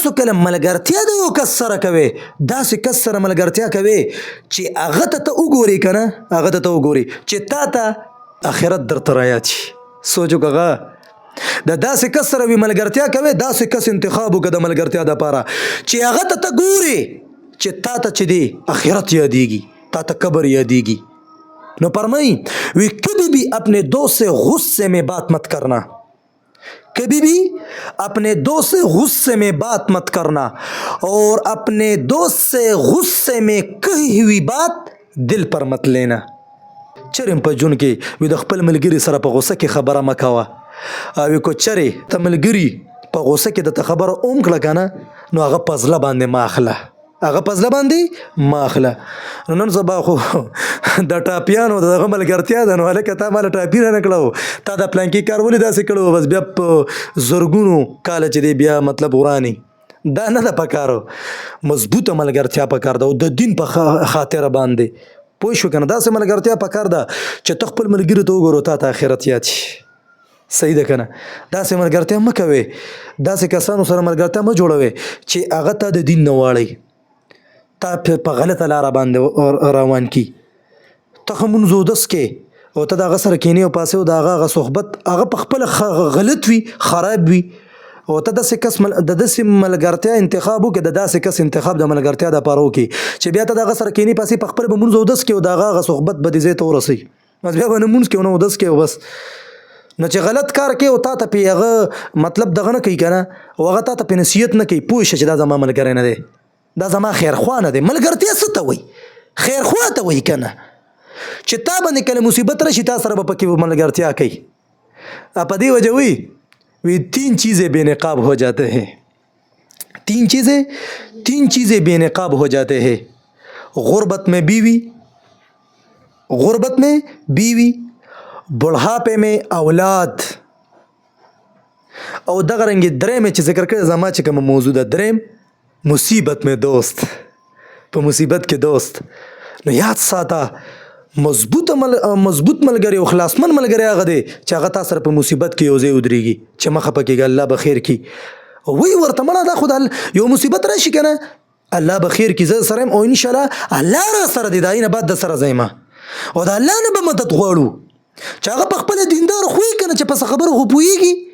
تاسو کله ملګرتیا د یو کس سره کوئ داسې کس سره ملګرتیا کوئ چې هغه ته وګورئ که نه هغه ته وګورئ چې تا ته آخرت درته رایاد شي سوچ وکړه د داسې کس سره وي ملګرتیا کوئ داسې کس انتخاب وکړه د ملګرتیا دپاره چې هغه ته ګورې چې تا ته چې دی آخرت یادیږي تا ته قبر یادیږي نو فرمائی وی کبھی بھی اپنے دوست سے غصے میں بات مت کرنا کبھی بھی اپنے دوست سے غصے میں بات مت کرنا اور اپنے دوست سے غصے میں کہی ہوئی بات دل پر مت لینا چرم په جون کې وی د خپل ملګری سره په غوسه کې خبره مه کوه او کو چرې ته ملګري په غوسه کې درته خبره اوم کړه که نه نو هغه په زړه باندې مه اخله هغه په زړه باندې مه اخله نو نن سبا خو د ټاپیانو دغه ملګرتیا ده نو هلکه تا ماله ټاپي رانه کړه تا د پلانکي کار ولې داسې کړی بس بیا په زرګونو کاله چې دی بیا مطلب وراني دا نه ده پکار مضبوطه ملګرتیا پکار ده او د دین په خاطره باندې پوه شو که نه داسې ملګرتیا پکار ده چې ته خپل ملګري ته وګورو تا ته آخرت یاد شي صحیح ده که نه داسې ملګرتیا مه کوې داسې کسانو سره ملګرتیا مه جوړوې چې هغه ته د دین نه واړئ تا په غلطه لاره باندې روان کی ته ښه مونځ اودس کې او ته د هغه سره کینې او پاسې او د هغه صحبت هغه په خپله غلط وي خراب وي او ته داسې کس د داسې ملګرتیا انتخاب وکړې د داسې کس انتخاب د ملګرتیا دپاره وکړي چې بیا ته د هغه سره کینې پاسې په خپله به مونځ اودس کې او د هغه صحبت به دې ځای ته ورسوي بس بیا به نه مونځ کې او نه اودس کې او بس نو چې غلط کار کوي او تا ته پې هغه مطلب دغه نه کوي که نه او هغه تا ته پې نصیحت نه کوي پوه شه چې دا زما ملګری نه دی دا زما خیرخوا نه دی ملګرتیا څه ته وایي خیرخوا ته وایي که نه چې تا باندې کله مصیبت راشي تا سره به پکې ملګرتیا کوي په دې وجه وی 3 چیزیں بے نقاب ہو جاتے ہیں 3 چیزیں بے نقاب ہو جاتے ہیں غربت میں بیوی بڑھاپے میں اولاد او دغه رنګې درېمې چې ذکر کړی زما چې کومه موضوع ده درېم مصیبت میں دوست په مصیبت کې دوست نو یاد ساته مضبوط ملګری او خلاصمن ملګری هغه دی چې هغه تا سره په مصیبت کې یو ځای ودرېږي چې مه خفه کېږه الله به خیر کړي وی ورته مړه دا خو یو مصیبت راشي که نه الله به خیر کړي زه سره یم او انشاءالله الله را سره دی د هغې نه بعد د سره ځایمه او د الله نه به مدد غواړو چې هغه په خپله دیندار خوی که نه چې په څه خبره خو پوهېږي